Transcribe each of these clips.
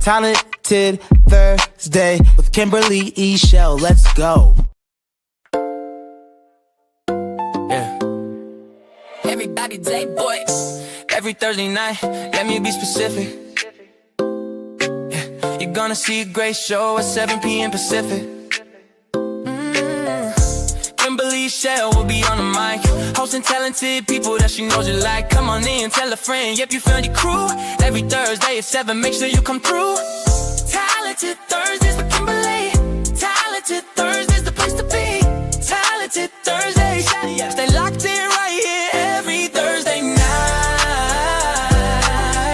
Talented Thursday with Kimberly Eichelle. Let's go. Yeah. Everybody day boy. Every Thursday night, let me be specific. Yeah. You're gonna see a great show at 7 p.m. Pacific. Kimberly Eichelle will be on the mic, hosting talented people that she knows you like. Come on in, tell a friend, yep, you found your crew. Every Thursday at 7, make sure you come through. Talented Thursdays with Kimberly. Talented Thursdays, the place to be. Talented Thursdays, stay locked in right here every Thursday night.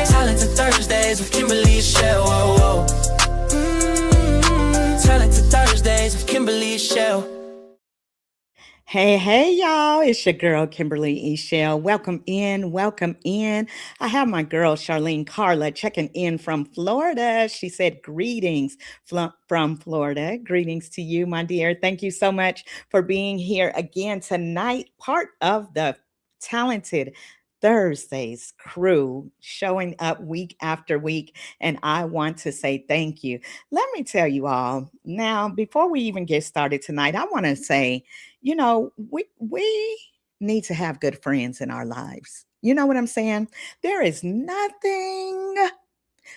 Talented Thursdays with Kimberly Eichelle. Whoa, whoa. Talented Thursdays with Kimberly Eichelle. Hey, y'all. It's your girl, Kimberly Eichelle. Welcome in. Welcome in. I have my girl, Charlene Carla, checking in from Florida. She said, greetings from Florida. Greetings to you, my dear. Thank you so much for being here again tonight. Part of the Talented Thursdays crew, showing up week after week. And I want to say thank you. Let me tell you all now, before we even get started tonight, I want to say, you know, we need to have good friends in our lives. You know what I'm saying? There is nothing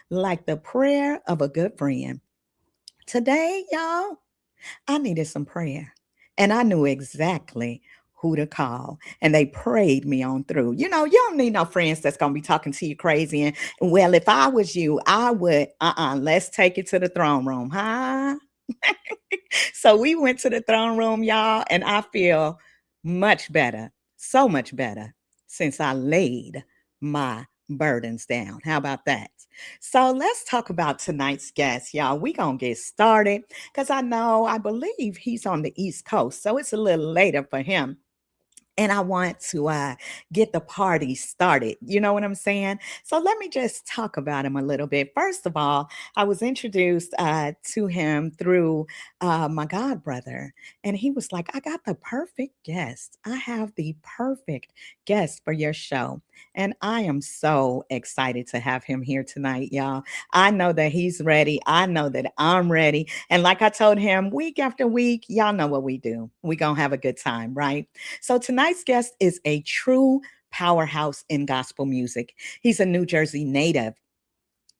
like the prayer of a good friend. Today, y'all, I needed some prayer, and I knew exactly who to call, and they prayed me on through. You know, you don't need no friends that's going to be talking to you crazy. And well, if I was you, I would, let's take it to the throne room, huh? So we went to the throne room, y'all, and I feel much better, so much better since I laid my burdens down. How about that? So let's talk about tonight's guest, y'all. We're going to get started because I believe he's on the East Coast, so it's a little later for him. And I want to get the party started. You know what I'm saying? So let me just talk about him a little bit. First of all, I was introduced to him through my god brother. And he was like, I got the perfect guest. I have the perfect guest for your show. And I am so excited to have him here tonight, y'all. I know that he's ready. I know that I'm ready. And like I told him, week after week, y'all know what we do. We gonna have a good time, right? So tonight's guest is a true powerhouse in gospel music. He's a New Jersey native.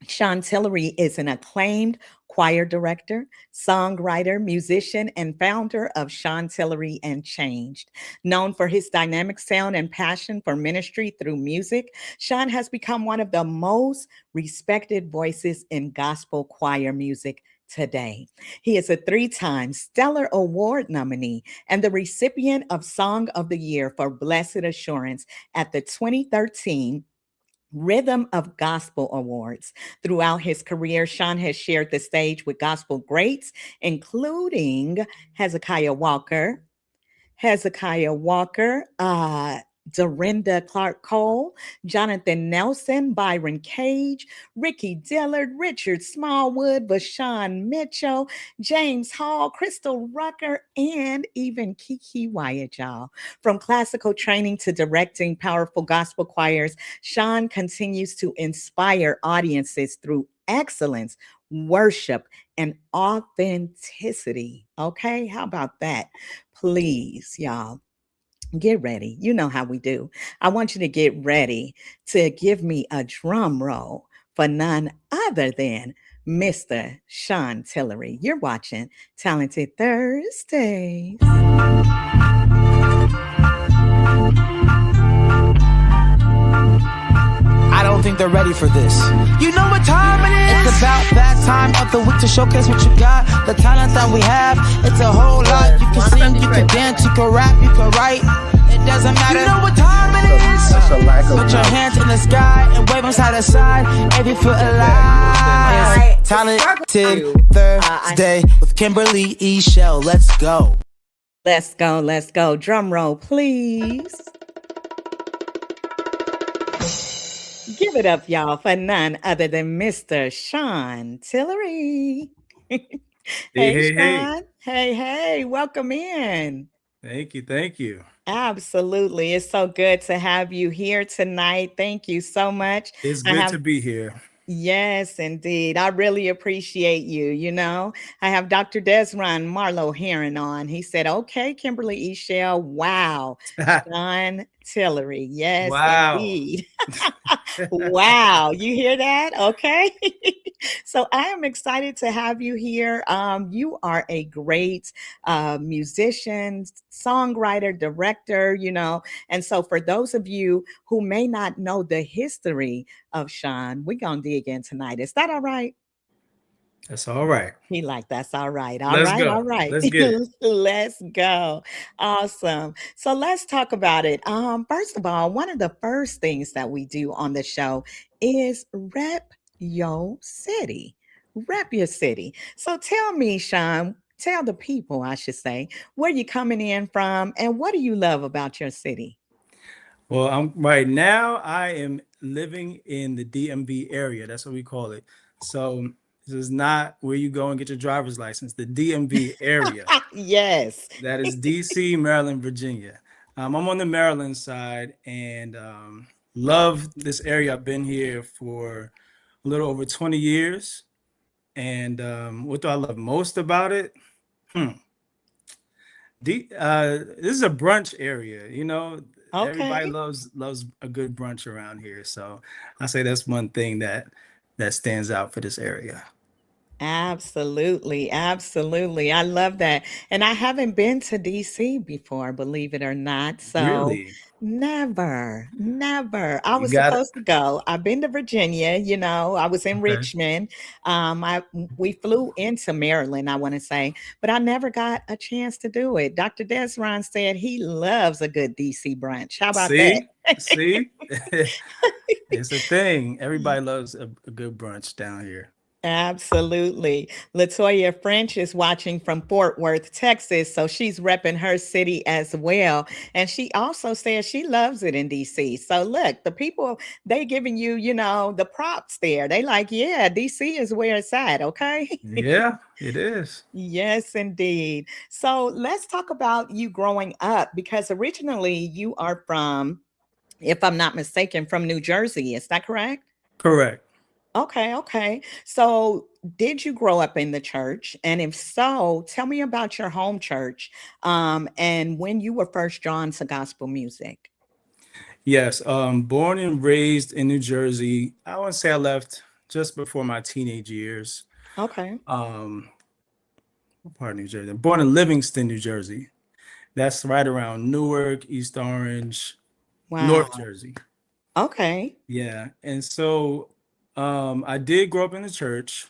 Sean Tillery is an acclaimed choir director, songwriter, musician, and founder of Sean Tillery Changed. Known for his dynamic sound and passion for ministry through music, Sean has become one of the most respected voices in gospel choir music today. He is a 3-time Stellar Award nominee and the recipient of Song of the Year for Blessed Assurance at the 2013 Rhythm of Gospel Awards. Throughout his career, Sean has shared the stage with gospel greats, including Hezekiah Walker, Dorinda Clark Cole, Jonathan Nelson, Byron Cage, Ricky Dillard, Richard Smallwood, Vashawn Mitchell, James Hall, Crystal Rucker, and even Kiki Wyatt, y'all. From classical training to directing powerful gospel choirs, Sean continues to inspire audiences through excellence, worship, and authenticity. Okay, how about that? Please, y'all. Get ready. You know how we do. I want you to get ready to give me a drum roll for none other than Mr. Sean Tillery. You're watching Talented Thursdays. I don't think they're ready for this. You know what time it is? It's about that time of the week to showcase what you got, the talent that we have. It's a whole lot. You can sing, you can dance, you can rap, you can write. It doesn't matter. You know what time it is? Put your hands in the sky and wave them side to side if you feel alive. Talented Thursday with Kimberly Eichelle. Let's go. Let's go. Let's go. Drum roll, please. Give it up, y'all, for none other than Mr. Sean Tillery. Hey, Sean. Hey, welcome in. Thank you. Absolutely. It's so good to have you here tonight. Thank you so much. It's good to be here. Yes, indeed. I really appreciate you. I have Dr. Desron Marlowe Heron on. He said, okay, Kimberly Eichelle. Wow. Sean Tillery. Yes, Wow. indeed. Wow. You hear that? Okay. So I am excited to have you here. You are a great musician, songwriter, director, And so for those of you who may not know the history of Sean, we're going to dig in tonight. Is that all right? That's all right. He like, that's all right. All Let's right. go. All right. Let's get it. Let's go. Awesome. So let's talk about it. First of all, one of the first things that we do on the show is rep your city. Rep your city. So tell me, Sean, tell the people, I should say, where you coming in from and what do you love about your city? Well, right now I am living in the DMV area. That's what we call it. So this is not where you go and get your driver's license, the DMV area. Yes. That is DC, Maryland, Virginia. I'm on the Maryland side and love this area. I've been here for a little over 20 years. And what do I love most about it? This is a brunch area, Everybody Okay. loves a good brunch around here. So I say that's one thing that stands out for this area. Absolutely, absolutely. I love that. And I haven't been to DC before, believe it or not. So Really? never, never. I You was got it. supposed to go. I've been to Virginia, I was in Okay. Richmond. We flew into Maryland, I want to say, but I never got a chance to do it. Dr. Desron said he loves a good DC brunch. How about that? See, it's a thing. Everybody loves a good brunch down here. Absolutely. Latoya French is watching from Fort Worth, Texas. So she's repping her city as well. And she also says she loves it in DC. So look, the people, they giving you, the props there. They like, yeah, DC is where it's at. Okay. Yeah, it is. Yes, indeed. So let's talk about you growing up because originally you are from, if I'm not mistaken, from New Jersey. Is that correct? Correct. Okay, okay. So, did you grow up in the church? And if so, tell me about your home church, and when you were first drawn to gospel music. Yes, born and raised in New Jersey. I would say I left just before my teenage years. Okay. What part of New Jersey? Born in Livingston, New Jersey. That's right around Newark, East Orange, North Wow. Jersey. Okay. Yeah, and so I did grow up in the church.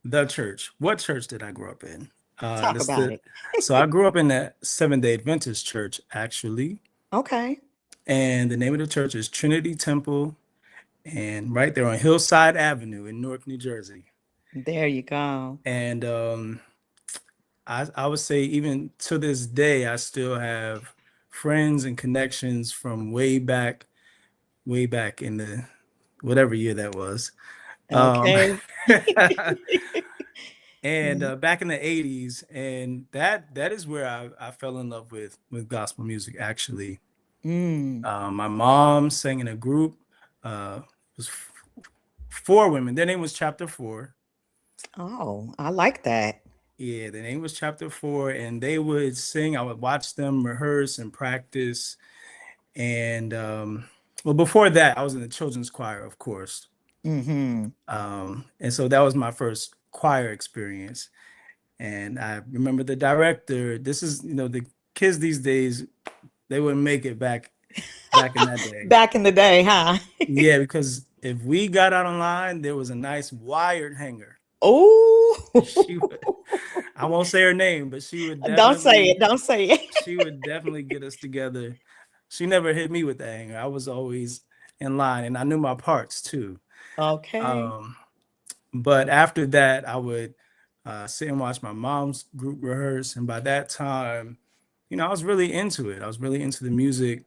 The church. What church did I grow up in? Talk That's about the it. So I grew up in that Seventh-day Adventist church, actually. Okay. And the name of the church is Trinity Temple, and right there on Hillside Avenue in Newark, New Jersey. There you go. And I would say even to this day, I still have friends and connections from way back in the whatever year that was. Um, Okay. and back in the 80s, and that is where I fell in love with gospel music, actually. Mm. My mom sang in a group. It was four women. Their name was Chapter 4. Oh, I like that. Yeah, the name was Chapter 4, and they would sing. I would watch them rehearse and practice. And well, before that, I was in the children's choir, of course. Mm-hmm. And so that was my first choir experience. And I remember the director. This is, the kids these days, they wouldn't make it back in that day. Back in the day, huh? Yeah, because if we got out online, there was a nice wired hanger. Oh, I won't say her name, but she would don't say definitely it. Don't say it. she would definitely get us together. She never hit me with the hanger. I was always in line, and I knew my parts too. Okay. But after that, I would sit and watch my mom's group rehearse, and by that time, I was really into it. I was really into the music,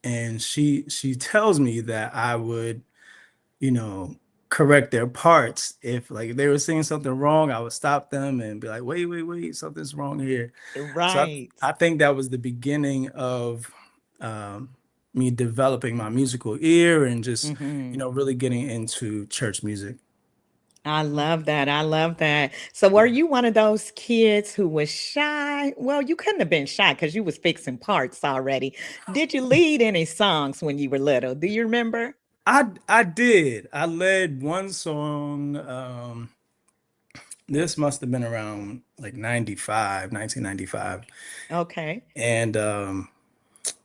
and she tells me that I would, correct their parts. If they were saying something wrong, I would stop them and be like, wait, something's wrong here. So Right. I think that was the beginning of me developing my musical ear and just, Hmm. really getting into church music. I love that. I love that. So were you one of those kids who was shy? Well, you couldn't have been shy because you was fixing parts already. Did you lead any songs when you were little? Do you remember? I did. I led one song. This must have been around like 1995. Okay. And the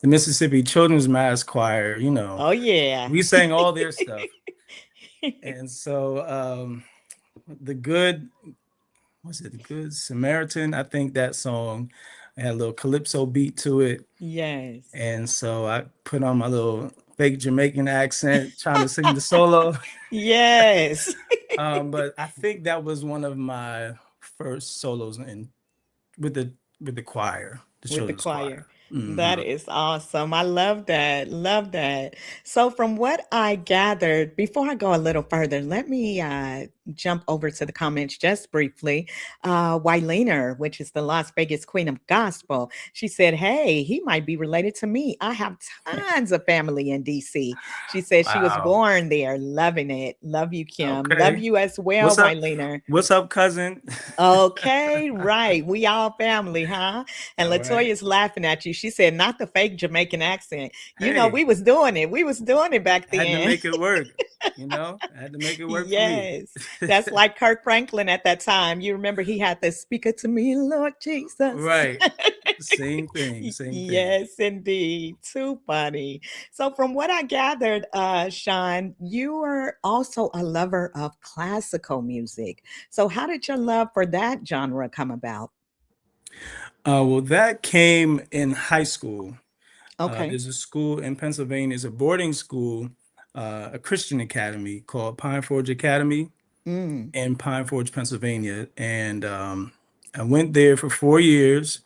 Mississippi Children's Mass Choir, Oh yeah. we sang all their stuff. And so the good, was it the Good Samaritan? I think that song had a little calypso beat to it. Yes. And so I put on my little fake Jamaican accent trying to sing the solo. Yes. But I think that was one of my first solos with the choir, the With the children's choir. choir. That is awesome. I love that. Love that. So, from what I gathered, before I go a little further, let me jump over to the comments just briefly. Wylener, which is the Las Vegas Queen of Gospel, she said, "Hey, he might be related to me. I have tons of family in DC." She said she was Wow. born there, loving it. Love you, Kim. Love Okay. you as well, What's up? Wylener. What's up, cousin? Okay, right. We all family, huh? And All right. Latoya's laughing at you. She said, not the fake Jamaican accent. You know, Hey, we was doing it. We was doing it back I had to then. make it work. I had to make it work for me. Yes. That's like Kirk Franklin at that time. You remember he had the speaker to me, Lord Jesus. Right. Same thing. Same thing. Yes, indeed. Too funny. So, from what I gathered, Sean, you are also a lover of classical music. So, how did your love for that genre come about? Well, that came in high school. Okay. There's a school in Pennsylvania, it's a boarding school, a Christian academy called Pine Forge Academy Mm. in Pine Forge, Pennsylvania. And I went there for 4 years,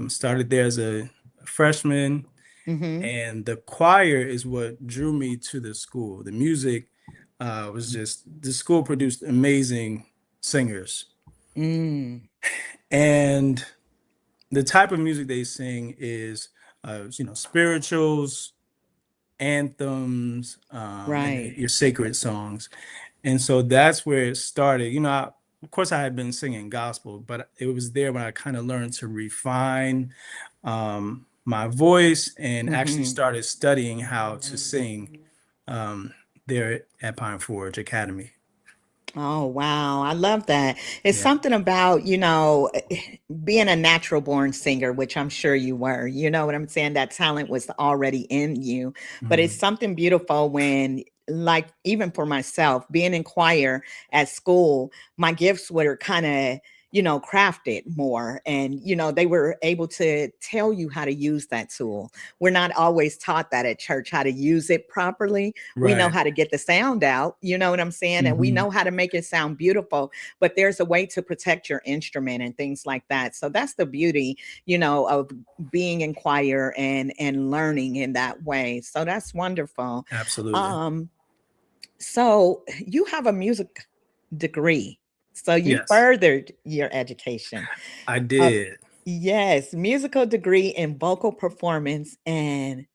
started there as a freshman, Mm-hmm. and the choir is what drew me to the school. The music was just, the school produced amazing singers. Mm. And the type of music they sing is, spirituals, anthems, and Right. your sacred songs. And so that's where it started. Of course, I had been singing gospel, but it was there when I kind of learned to refine my voice and actually Mm-hmm. started studying how to sing um, there at Pine Forge Academy. Oh, wow. I love that. It's Yeah. something about, being a natural born singer, which I'm sure you were. You know what I'm saying? That talent was already in you. But it's Mhm. something beautiful when, like, even for myself, being in choir at school, my gifts were kind of, crafted more. And, they were able to tell you how to use that tool. We're not always taught that at church, how to use it properly. We know Right. how to get the sound out, you know what I'm saying? And we Mhm. know how to make it sound beautiful, but there's a way to protect your instrument and things like that. So that's the beauty, of being in choir and learning in that way. So that's wonderful. Absolutely. Um, so you have a music degree. So you Yes, furthered your education. I Uh, did. yes, musical degree in vocal performance and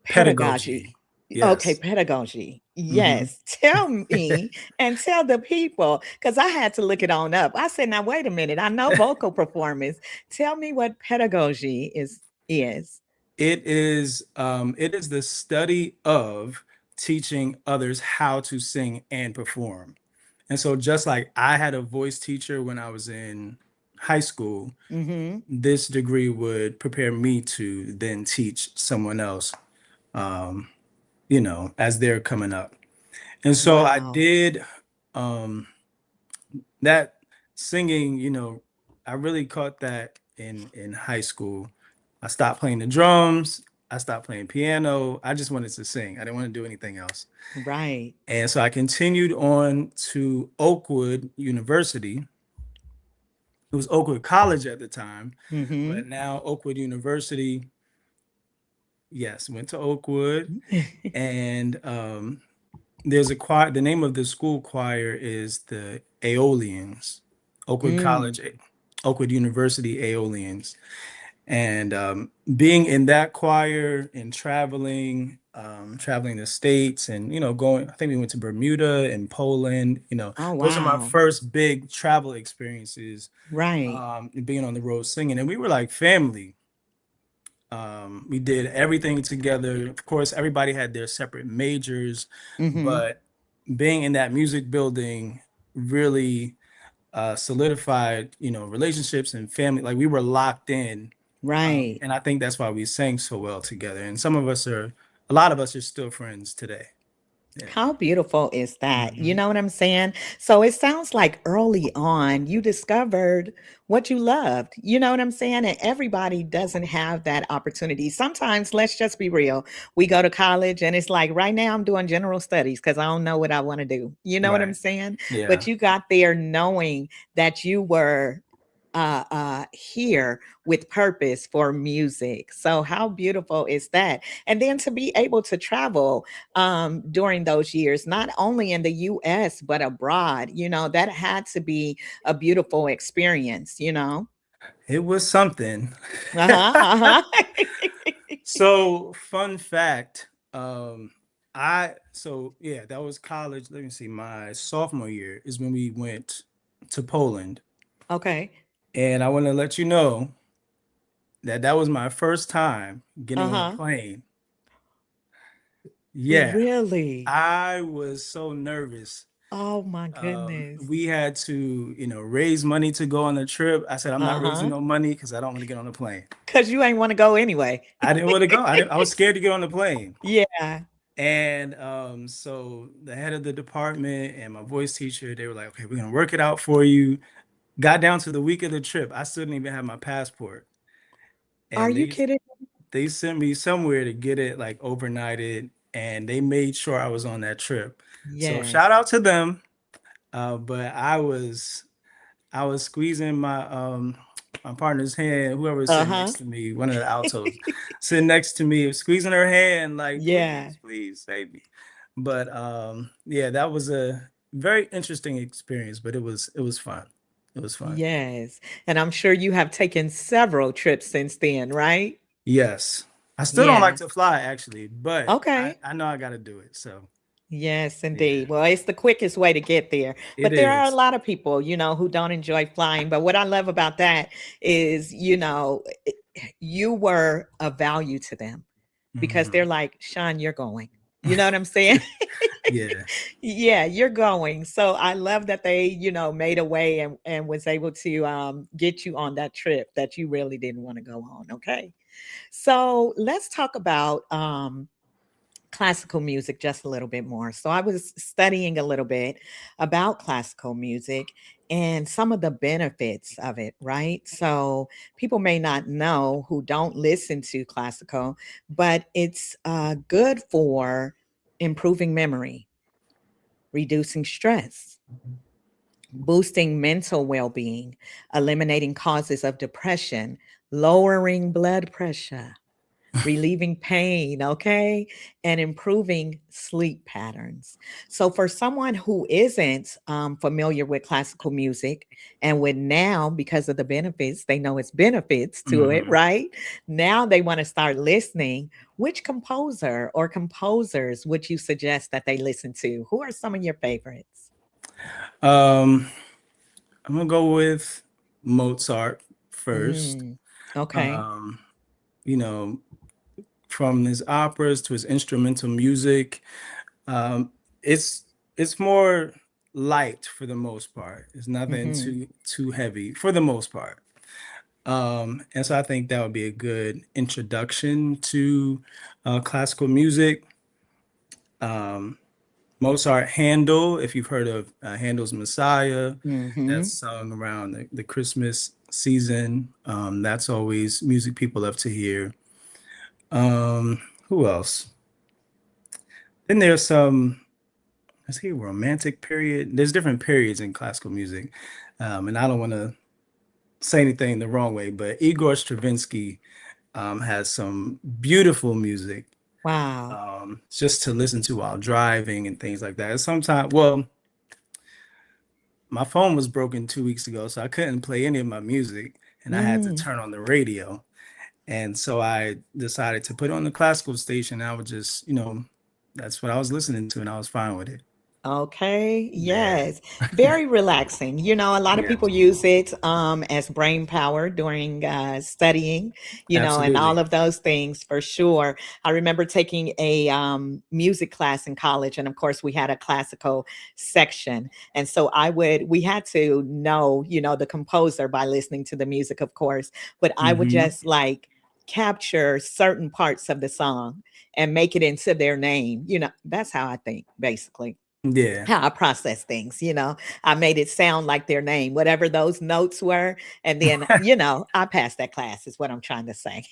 pedagogy. Pedagogy. Okay, Yes. pedagogy. Mhm. Yes. Tell me and tell the people, because I had to look it on up. I said, now wait a minute. I know vocal performance. Tell me what pedagogy is. It is the study of teaching others how to sing and perform. And so just like I had a voice teacher when I was in high school, Mm-hmm. this degree would prepare me to then teach someone else, um, as they're coming up. And so I Wow. did um, that singing, I really caught that in high school. I stopped playing the drums, I stopped playing piano. I just wanted to sing. I didn't want to do anything else. Right. And so I continued on to Oakwood University. It was Oakwood College at the time, Mm-hmm. but now Oakwood University. Yes, went to Oakwood, and there's a choir. The name of the school choir is the Aeolians, Oakwood Mm. College, Oakwood University Aeolians. And being in that choir and traveling the states and, going, I think we went to Bermuda and Poland, Oh, those are my wow. first big travel experiences, Right. being on the road singing. And we were like family. We did everything together. Of course, everybody had their separate majors, Mm-hmm. but being in that music building really solidified, relationships and family. Like we were locked in. Right. And I think that's why we sang so well together. And a lot of us are still friends today. Yeah. How beautiful is that? You Mhm. know what I'm saying? So it sounds like early on you discovered what you loved. You know what I'm saying? And everybody doesn't have that opportunity. Sometimes, let's just be real, we go to college and it's like, right now I'm doing general studies because I don't know what I want to do. You know what I'm Right. saying? But Yeah. you got there knowing that you were here with purpose for music. So how beautiful is that? And then to be able to travel during those years, not only in the US, but abroad, that had to be a beautiful experience, you know? It was something. Uh-huh. Uh-huh. So, fun fact, yeah, that was college. Let me see, my sophomore year is when we went to Poland. Okay. And I want to let you know that that was my first time getting on a Uh-huh. plane. Yeah, Really? I was so nervous. Oh my goodness. We had to, raise money to go on the trip. I said, I'm not raising Uh-huh. no money because I don't want to get on the plane. Because you ain't want to go anyway. I didn't want to go. I was scared to get on the plane. Yeah. And so the head of the department and my voice teacher, they were like, okay, we're gonna work it out for you. Got down to the week of the trip. I still didn't even have my passport. Are And you they kidding? they sent me somewhere to get it like overnighted, and they made sure I was on that trip. So shout Yes. out to them. But I was squeezing my partner's hand, whoever was sitting Uh-huh. next to me, one of the altos sitting next to me, squeezing her hand, like, Yeah. please, please save me. But yeah, that was a very interesting experience, but it was fun. It was fun. Yes. And I'm sure you have taken several trips since then, right? Yes. I still don't like Yeah. to fly actually, but I, Okay. I know I gotta do it. So Yes, indeed. yeah, Well, it's the quickest way to get there. it But there are a is. lot of people, who don't enjoy flying. But what I love about that is, you were of value to them because they're Mhm. like, Sean, you're going. You know what I'm saying? Yeah. Yeah, you're going. So I love that they, made a way and was able to get you on that trip that you really didn't want to go on. Okay. So let's talk about classical music just a little bit more. So I was studying a little bit about classical music and some of the benefits of it, right? So people may not know who don't listen to classical, but it's good for improving memory, reducing stress, boosting mental well being, eliminating causes of depression, lowering blood pressure, relieving pain, okay, and improving sleep patterns. So, for someone who isn't familiar with classical music and would now, because of the benefits, they know it's benefits to it, Mhm. right? Now they want to start listening. Which composer or composers would you suggest that they listen to? Who are some of your favorites? Um, I'm gonna go with Mozart first. Mm, okay. Um, you know, from his operas to his instrumental music, um, it's it's more light for the most part. It's nothing Hmm. too heavy for the most part. And so I think that would be a good introduction to classical music. Um, Mozart, Handel, if you've heard of Handel's Messiah, that's Hmm. sung around the Christmas season. That's always music people love to hear. Who else? Then there's some, let's see, romantic period. There's different periods in classical music. And I don't want to say anything the wrong way, but Igor Stravinsky has some beautiful music Wow. just to listen to while driving and things like that. Sometimes, well, my phone was broken 2 weeks ago, so I couldn't play any of my music, and I had to Mm, turn on the radio. And so I decided to put on the classical station. I would just, that's what I was listening to, and I was fine with it. Okay, Yeah. yes. Very relaxing. A lot of Yeah, people use it as brain power during studying, and all absolutely. of those things for sure. I remember taking a music class in college, and of course, we had a classical section. And so we had to know, the composer by listening to the music, of course, but I would Hmm. just like capture certain parts of the song and make it into their name. That's how I think, basically Yeah. how I process things. I made it sound like their name, whatever those notes were. And then, I passed that class, is what I'm trying to say.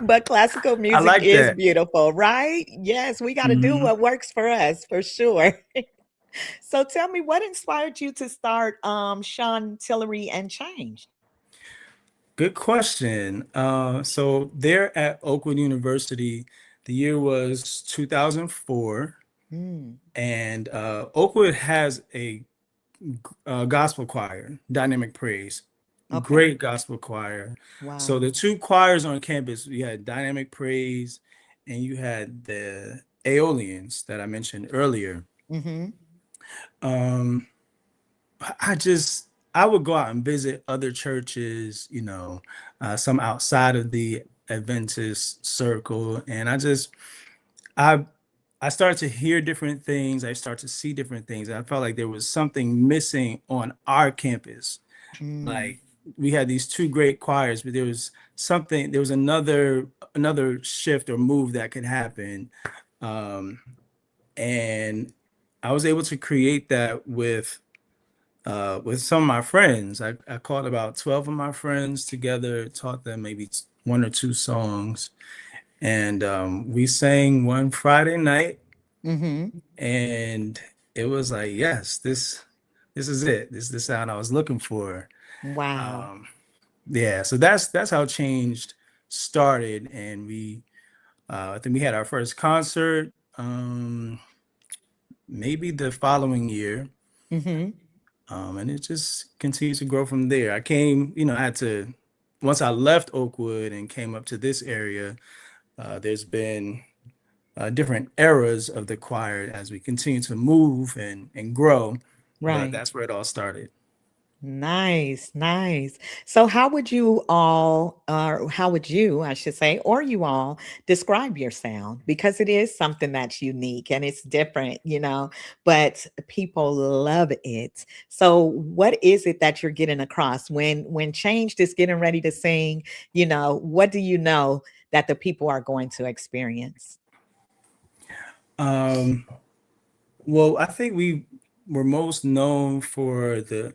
But classical I music like is that. beautiful, right? Yes, we got to do Hmm. what works for us, for sure. So tell me, what inspired you to start Sean Tillery and Change? Good question. So there at Oakwood University, the year was 2004, Mm, and Oakwood has a gospel choir, Dynamic Praise, okay. great gospel choir. So Wow. the two choirs on campus, you had Dynamic Praise, and you had the Aeolians that I mentioned earlier. Mm-hmm. Um, I just I would go out and visit other churches, some outside of the Adventist circle, and I I started to hear different things. I started to see different things. And I felt like there was something missing on our campus. Mm, Like we had these two great choirs, but there was another shift or move that could happen. Um, and I was able to create that with some of my friends. I called about 12 of my friends together, taught them maybe one or two songs, and we sang one Friday night, mm-hmm. and it was like, yes, this is it. This is the sound I was looking for. Wow. Um, yeah, so that's how Changed started, and I think we had our first concert maybe the following year. Mm-hmm. And it just continues to grow from there. I had to, once I left Oakwood and came up to this area, there's been different eras of the choir as we continue to move and grow, but Right. that's where it all started. Nice, nice. So how would you, I should say, or you all describe your sound? Because it is something that's unique and it's different, but people love it. So what is it that you're getting across when Changed is getting ready to sing, what do you know that the people are going to experience? Um, well, I think we were most known for the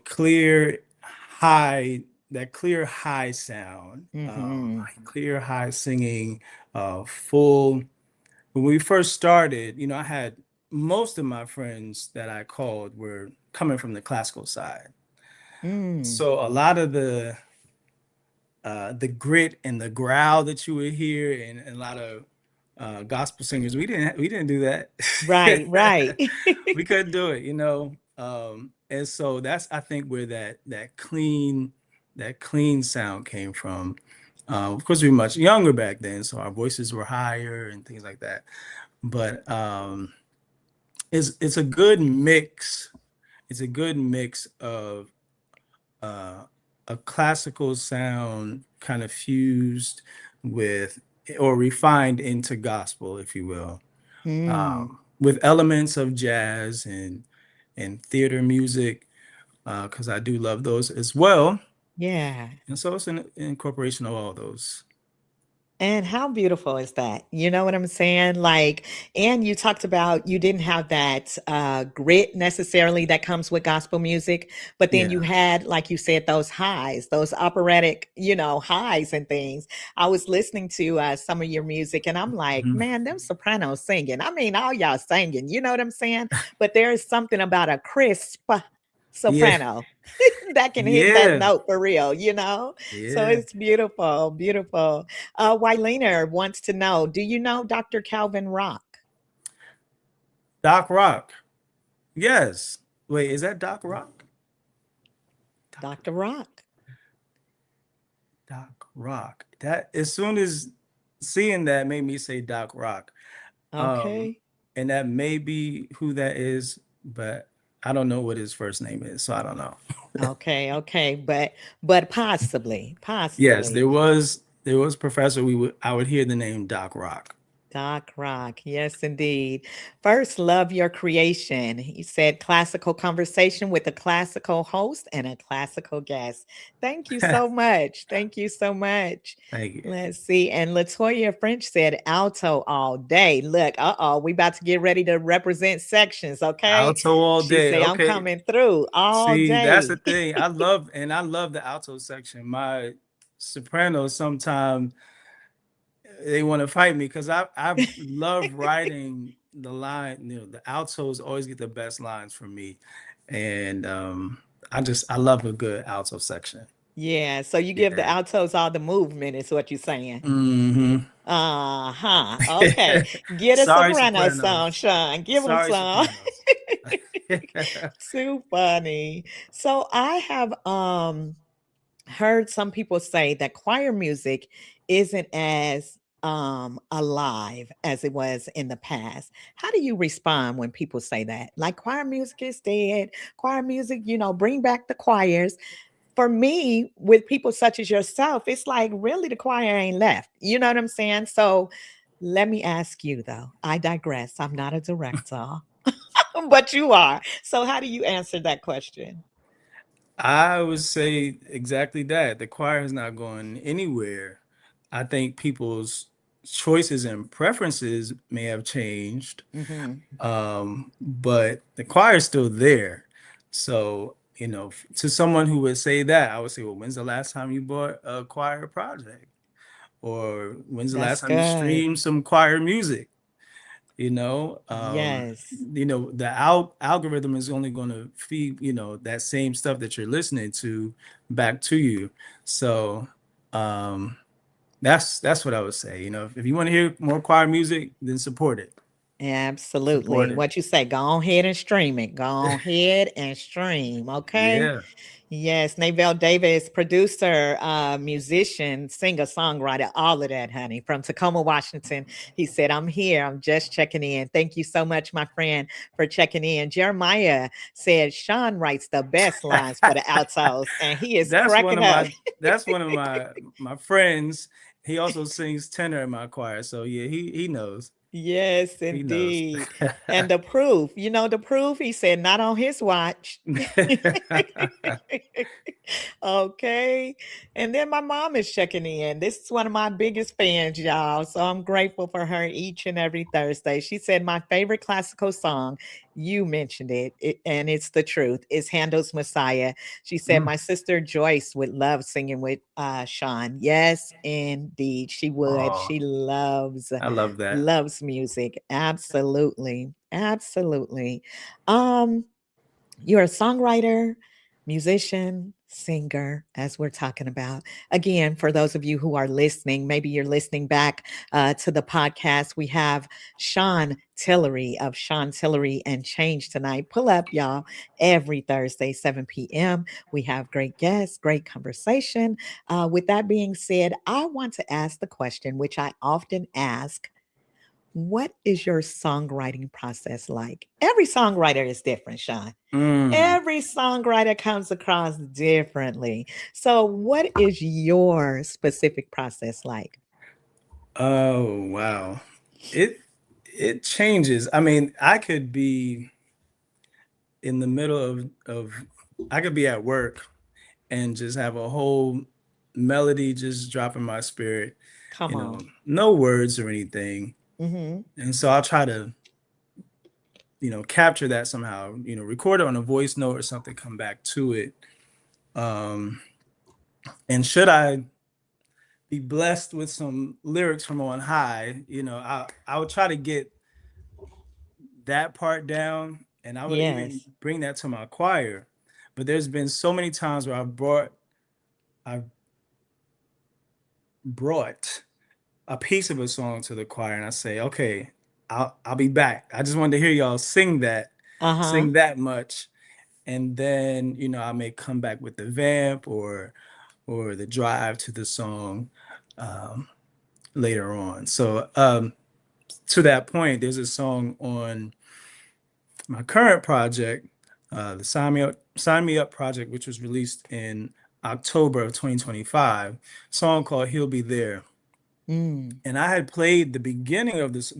clear high sound, Mhm. clear high singing, full. When we first started, I had most of my friends that I called were coming from the classical side. Mm. So a lot of the grit and the growl that you would hear and a lot of gospel singers, we didn't do that. Right, right. We couldn't do it, and so that's I think where that clean sound came from. Of course, we were much younger back then, so our voices were higher and things like that. But it's a good mix. It's a good mix of uh, a classical sound kind of fused with or refined into gospel, if you will, Mm. with elements of jazz and theater music, because I do love those as well. Yeah. And so it's an incorporation of all those. And how beautiful is that? You know what I'm saying? Like, and you talked about you didn't have that grit necessarily that comes with gospel music, but then you Yeah. had, like you said, those highs, those operatic, highs and things. I was listening to some of your music and I'm like, Mhm. man, them sopranos singing. I mean, all y'all singing, you know what I'm saying? But there is something about a crisp Yeah. soprano that can hit that Yeah. note for real, So Yeah. it's beautiful, beautiful. Wylena wants to know, do you know Dr. Calvin Rock? Doc Rock. Yes. Wait, is that Doc Rock? Dr. Dr. Rock. Doc Rock. That as soon as seeing that made me say Doc Rock. Um, Okay. and that may be who that is, but I don't know what his first name is, so I don't know. Okay. Okay. But possibly, Yes, possibly. there was professor I would hear the name Doc Rock. Doc Rock. Yes, indeed. First, love your creation. He said classical conversation with a classical host and a classical guest. Thank you so much. Thank you so much. Thank you. Let's see. And Latoya French said alto all day. Look, we about to get ready to represent sections. Okay. Alto all She day. said, I'm Okay. coming through all See, that's the day. thing. I love the alto section. My sopranos sometimes they want to fight me because I love writing the line. You know, the altos always get the best lines from me, and I love a good alto section. Yeah. So you give the Yeah. altos all the movement, is what you're saying. Hmm. Uh-huh. Okay. Get a Sorry, soprano song, Sopranos. Sean. Give them Sorry, some. Sopranos. Too funny. So I have heard some people say that choir music isn't as alive as it was in the past. How do you respond when people say that? Like choir music is dead. Choir music, bring back the choirs. For me, with people such as yourself, it's like really the choir ain't left. You know what I'm saying? So let me ask you though. I digress. I'm not a director, but you are. So how do you answer that question? I would say exactly that. The choir is not going anywhere. I think people's choices and preferences may have changed, Hmm. but the choir is still there. So, to someone who would say that, I would say, well, when's the last time you bought a choir project? Or when's the last That's time you good. streamed some choir music? You know, Yes. the algorithm is only going to feed, that same stuff that you're listening to back to you. So, um, that's what I would say. If you want to hear more choir music, then support it. Absolutely. Support it. What you say, go ahead and stream it. Go ahead and stream. Okay. Yeah. Yes. Navell Davis, producer, musician, singer, songwriter, all of that, honey, from Tacoma, Washington. He said, I'm here. I'm just checking in. Thank you so much, my friend, for checking in. Jeremiah said, Sean writes the best lines for the altos, and he is That's one cracking of up. my friends. He also sings tenor in my choir. So yeah, he knows. Yes, He knows. indeed. And the proof, he said, not on his watch. Okay. And then my mom is checking in. This is one of my biggest fans, y'all. So I'm grateful for her each and every Thursday. She said, my favorite classical song, you mentioned it, and it's the truth, is Handel's Messiah. She said, Mm. my sister Joyce would love singing with Sean. Yes, indeed, she would. Oh, She I love that. loves music. Absolutely. Absolutely. Um, you're a songwriter, musician, singer, as we're talking about. Again, for those of you who are listening, maybe you're listening back to the podcast. We have Sean Tillery of Sean Tillery and Change tonight. Pull up, y'all, every Thursday, 7 p.m. We have great guests, great conversation. With that being said, I want to ask the question, which I often ask. What is your songwriting process like? Every songwriter is different, Sean. Mm. Every songwriter comes across differently. So, what is your specific process like? Oh, wow. It it changes. I mean, I could be in the middle of I could be at work and just have a whole melody just drop in my spirit, Come on. no words or anything. Hmm. And so I'll try to, capture that somehow, record it on a voice note or something, come back to it. Um, and should I be blessed with some lyrics from on high, I would try to get that part down, and I would even Yes. bring that to my choir. But there's been so many times where I've brought a piece of a song to the choir, and I say, okay, I'll be back. I just wanted to hear y'all Uh huh. sing that much, and then I may come back with the vamp or or the drive to the song later on. So to that point, there's a song on my current project, the Sign Me Up project, which was released in October of 2025, song called He'll Be There. And I had played the beginning of this,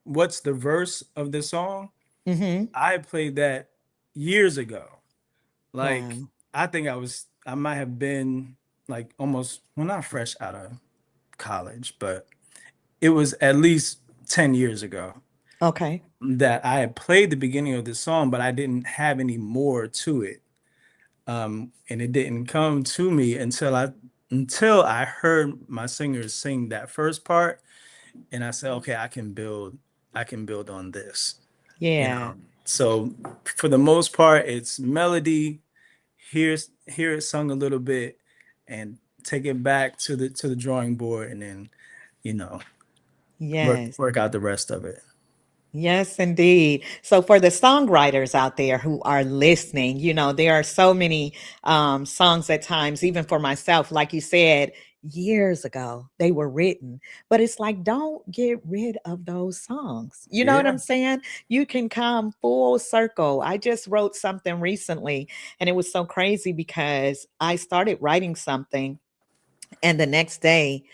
what's the verse of the song? I had played that years ago. Like, Wow. I think I might have been like almost, well, not fresh out of college, but it was at least 10 years ago Okay. that I had played the beginning of the song, but I didn't have any more to it. And it didn't come to me until I heard my singers sing that first part, and I said, okay, I can build on this. Yeah. So for the most part, it's melody, hear it sung a little bit, and take it back to the drawing board, and then Yes. work out the rest of it. Yes, indeed. So for the songwriters out there who are listening, there are so many songs at times, even for myself, like you said, years ago, they were written. But it's like, don't get rid of those songs. You know what Yeah. I'm saying? You can come full circle. I just wrote something recently, and it was so crazy because I started writing something, and the next day,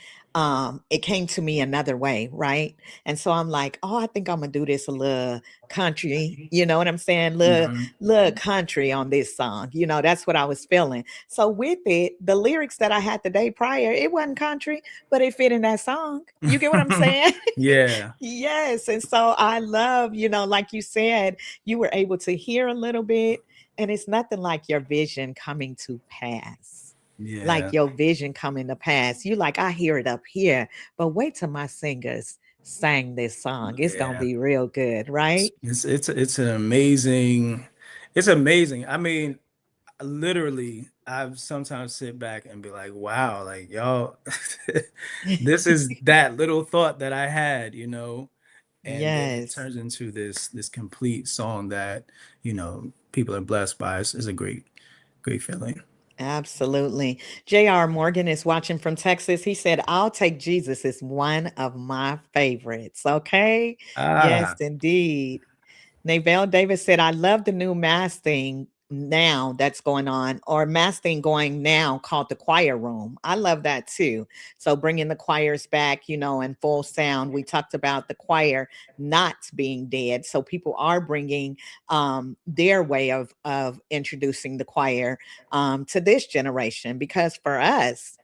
it came to me another way, right? And so I'm like, oh, I think I'm gonna do this a little country, you know what I'm saying? Mhm. Little country on this song. That's what I was feeling. So with it, the lyrics that I had the day prior, it wasn't country, but it fit in that song. You get what I'm saying? Yeah. Yes. And so I love, like you said, you were able to hear a little bit, and it's nothing like your vision coming to pass. Like Yeah. your vision coming to pass. You like, I hear it up here, but wait till my singers sang this song. It's gonna Yeah. be real good, right? It's an amazing, it's amazing. I mean, literally, I've sometimes sit back and be like, wow, like y'all, this is that little thought that I had, and then it Yes. turns into this complete song that, people are blessed by. It's a great feeling. Absolutely. J.R. Morgan is watching from Texas. He said, I'll Take Jesus is one of my favorites. Okay. Yes, Ah, indeed. Navelle Davis said, I love the new mass thing now that's going on, or mass thing going now called the choir room. I love that too. So bringing the choirs back, in full sound. We talked about the choir not being dead. So people are bringing their way of introducing the choir to this generation, because for us,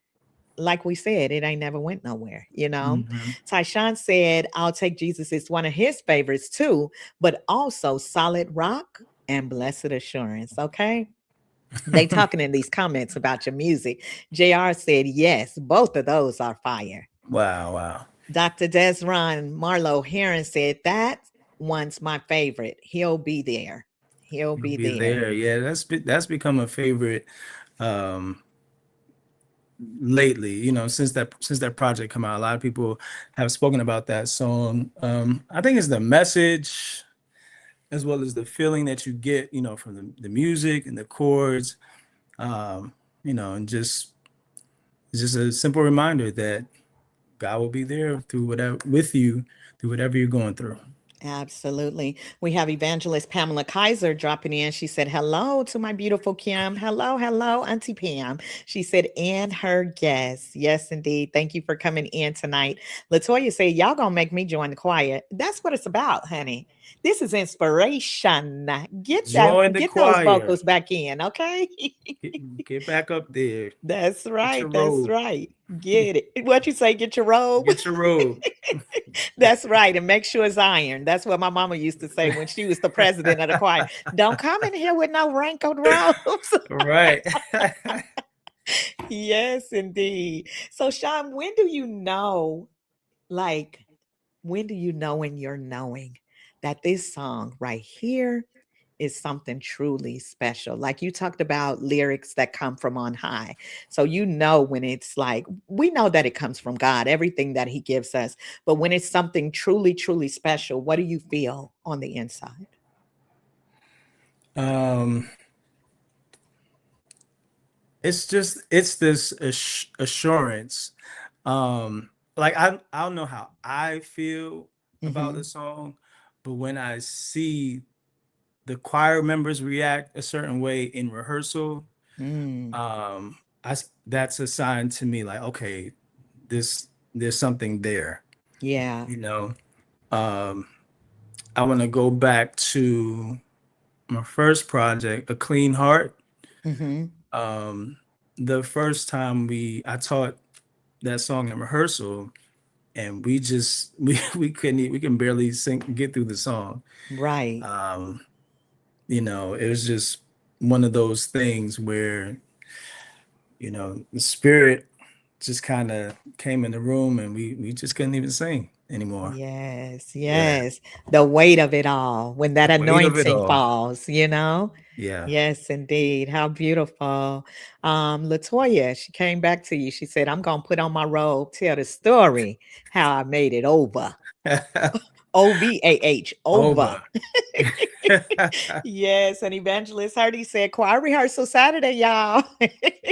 like we said, it ain't never went nowhere. mhm. Tyshawn said, I'll Take Jesus is one of his favorites too, but also Solid Rock and Blessed Assurance. Okay. They talking in these comments about your music. JR said, yes, both of those are fire. Wow, wow. Dr. Desron Marlowe Heron said, that one's my favorite. He'll be there. He'll You'll be be there. there. Yeah, that's become a favorite um lately, since that project come out. A lot of people have spoken about that song. I think it's the message as well as the feeling that you get, from the music and the chords, and just it's just a simple reminder that God will be there through whatever with you through whatever you're going through. Absolutely. We have evangelist Pamela Kaiser dropping in. She said, hello to my beautiful Kim. Hello, hello, Auntie Pam. She said, and her guests. Yes, indeed. Thank you for coming in tonight. Latoya said, y'all gonna make me join the choir. That's what it's about, honey. This is inspiration. Join the Get those choir. vocals back in, okay? Get back up there. That's Get your right. That's robe. right. Get it. What you say? Get your robe. Get your robe. That's right. And make sure it's iron. That's what my mama used to say when she was the president of the choir. Don't come in here with no wrinkled robes. Right. Yes, indeed. So, Sean, when do you know, like, when do you know in your knowing that this song right here is something truly special? Like you talked about lyrics that come from on high. So when it's like, we know that it comes from God, everything that he gives us. But when it's something truly, truly special, what do you feel on the inside? Um, it's this assurance. Like I don't know how I feel about the song, but when I see the choir members react a certain way in rehearsal, that's a sign to me, like, okay, there's something there, Yeah. you know. I want to go back to my first project, A Clean Heart. The first time I taught that song in rehearsal, and we we can barely get through the song. Right. You know, it was just one of those things where, you know, the spirit just kind of came in the room, and we just couldn't even sing anymore. Yes, Yeah, yes. The weight of it all, when that the weight of it anointing all. falls, you know? Yeah. Yes, indeed. How beautiful. Latoya, she came back to you. She said, I'm gonna put on my robe, tell the story how I made it over. OVAH, over. Over. Yes, and Evangelist Hardy said, choir rehearsal Saturday, y'all.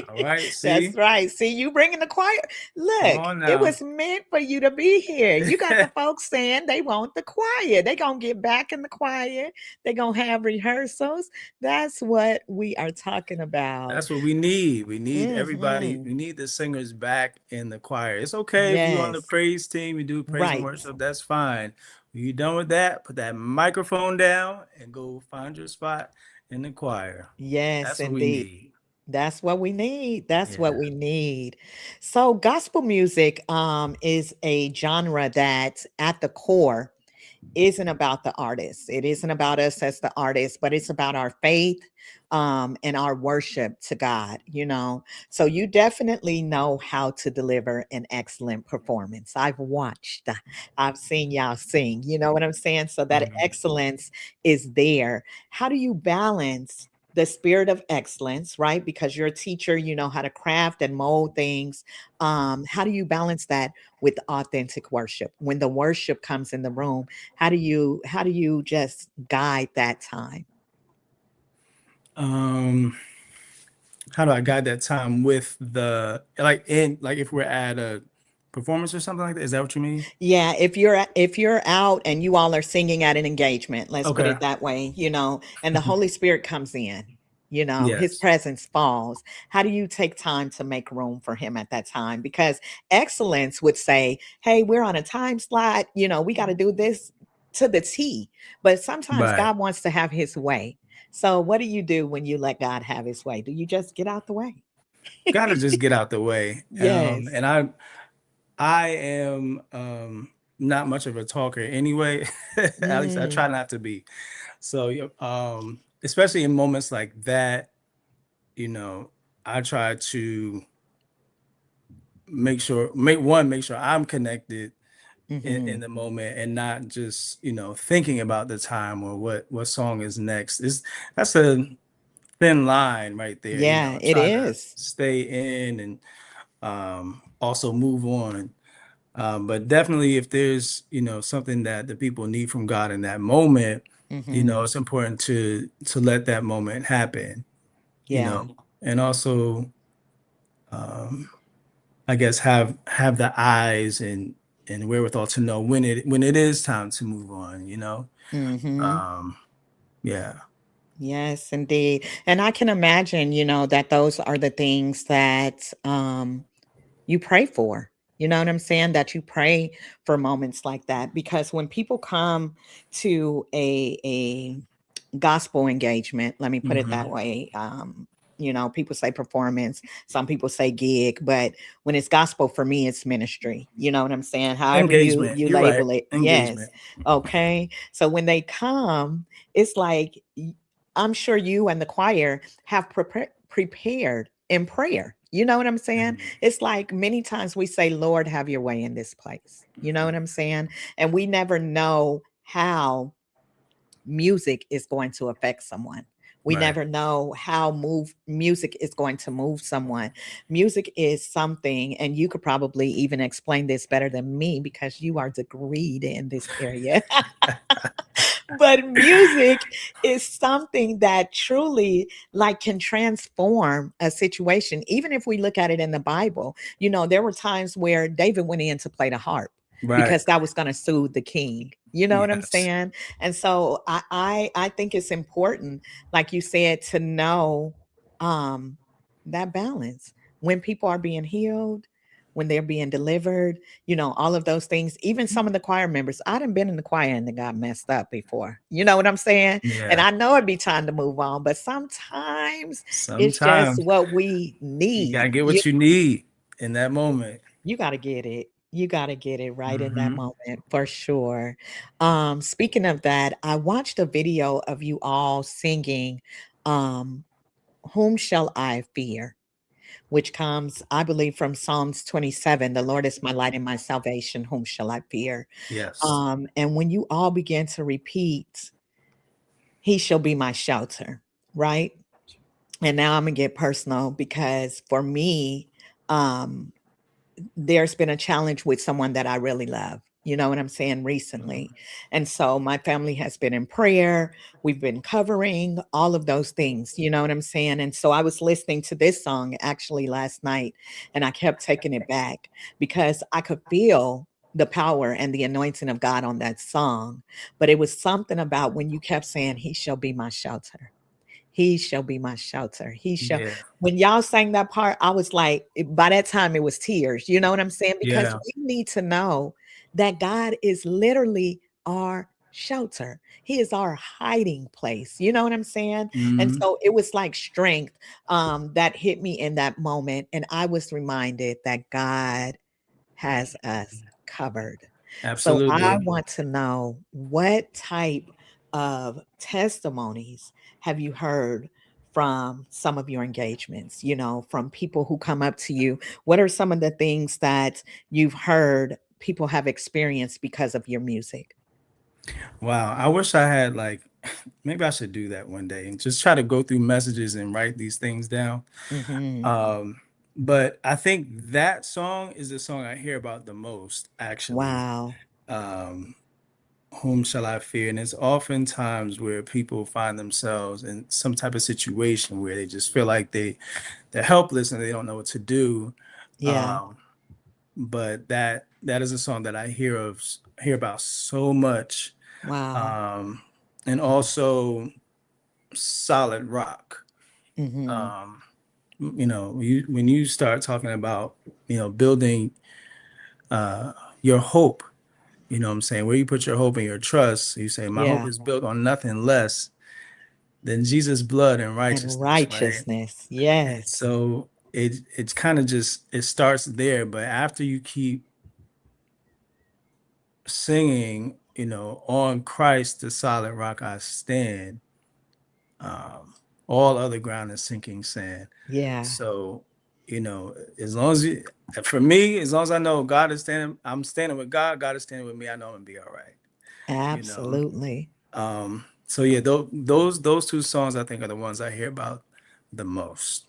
All right, see? That's right. See, you bringing the choir. Come Look, on it now. was meant for you to be here. You got the folks saying they want the choir. They're going to get back in the choir. They're going to have rehearsals. That's what we are talking about. That's what we need. We need everybody. Mhm. We need the singers back in the choir. It's okay if you're on the Yes, praise team, you do praise and right. worship. That's fine. When you're done with that, put that microphone down and go find your spot in the choir. Yes, That's what we indeed. need. That's what we need. That's what Yeah. we need. So gospel music is a genre that at the core isn't about the artist. It isn't about us as the artist, but it's about our faith and our worship to God, you know. So you definitely know how to deliver an excellent performance. I've watched, I've seen y'all sing, you know what I'm saying? So that Mhm. excellence is there. How do you balance the spirit of excellence, right? Because you're a teacher, you know how to craft and mold things. How do you balance that with authentic worship? When the worship comes in the room, how do you just guide that time? How do I guide that time with the like if we're at a performance or something like that? Is that what you mean? Yeah, if you're out and you all are singing at an engagement, let's put Okay. it that way, you know, and the Holy Spirit comes in, you know, his Yes. presence falls. How do you take time to make room for him at that time? Because excellence would say, hey, we're on a time slot, you know, we got to do this to the T. But sometimes Right. God wants to have his way. So what do you do when you let God have his way? Do you just get out the way? Gotta just get out the way. Yes. And I am not much of a talker anyway. At least I try Mm, not to be. So especially in moments like that, you know, I try to make sure I'm connected in mhm. the moment, and not just, you know, thinking about the time or what song is next. That's a thin line right there, you Yeah, know, it trying to is. stay in and also move on. But definitely, if there's, you know, something that the people need from God in that moment, you know, Mhm. it's important to let that moment happen, you Yeah. know, and also, um, I guess have the eyes and wherewithal to know when it is time to move on, you know. Mhm. Um, yeah. Yes, indeed. And I can imagine, you know, that those are the things that you pray for. You know what I'm saying? That you pray for moments like that because when people come to a gospel engagement, let me put it that Hmm. way. You know, people say performance, some people say gig, but when it's gospel for me, it's ministry. You know what I'm saying? However Engagement. you You're right. label it. Yes. Engagement. Okay. So when they come, it's like I'm sure you and the choir have prepared in prayer. You know what I'm saying? Mhm. It's like many times we say, Lord, have your way in this place. You know what I'm saying? And we never know how music is going to affect someone. We Right. never know how music is going to move someone. Music is something, and you could probably even explain this better than me because you are degreed in this area. But music is something that truly like can transform a situation. Even if we look at it in the Bible, there were times where David went in to play the harp Right. because that was going to soothe the king. You know what I'm Yes. saying? And so I think it's important, like you said, to know that balance when people are being healed, when they're being delivered, all of those things. Even some of the choir members, I done been in the choir and they got messed up before. You know what I'm saying? And Yeah. I know it'd be time to move on, but sometimes it's just Sometimes what we you gotta need. get You what you need in that moment. you got to get it. You got to get it right in that Hmm. moment for sure. Speaking of that, I watched a video of you all singing um Whom Shall I Fear? Which comes, I believe, from Psalms 27. The Lord is my light and my salvation. Whom shall I fear? Yes. And when you all begin to repeat, He shall be my shelter, right? And now I'm gonna get personal because for me, um, there's been a challenge with someone that I really love. You know what I'm saying? Recently. And so my family has been in prayer. We've been covering all of those things. You know what I'm saying? And so I was listening to this song actually last night and I kept taking it back because I could feel the power and the anointing of God on that song. But it was something about when you kept saying, He shall be my shelter. He shall be my shelter. He shall. Yeah. When y'all sang that part, I was like, by that time, it was tears. You know what I'm saying? Because Yeah. we need to know that God is literally our shelter. He is our hiding place. You know what I'm saying? And Hmm. so it was like strength that hit me in that moment. And I was reminded that God has us covered. So I Absolutely. want to know what type of testimonies have you heard from some of your engagements, from people who come up to you? What are some of the things that you've heard people have experienced because of your music? Wow. I wish I had like maybe I should do that one day and just try to go through messages and write these things down. Hmm. Um, but I think that song is the song I hear about the most, actually. Wow. Um, Whom shall I fear? And it's oftentimes where people find themselves in some type of situation where they just feel like they're helpless and they don't know what to do. Yeah. Um, but that is a song that I hear about so much. Wow. Um, and also Solid Rock. Hmm. Um, when you start talking about building uh, your hope, what I'm saying, where you put your hope and your trust, you say my hope Yeah. is built on nothing less than Jesus' blood and And righteousness, right? righteousness. And Yes. so it's kind of just it starts there, but after you keep singing, on Christ the solid rock I stand, um, all other ground is sinking sand. Yeah. So, as long as for me, as long as I know God is standing, I'm standing with God, God is standing with me, I know I'm gonna be all right. You know. Absolutely. So yeah, those two songs I think are the ones I hear about the most.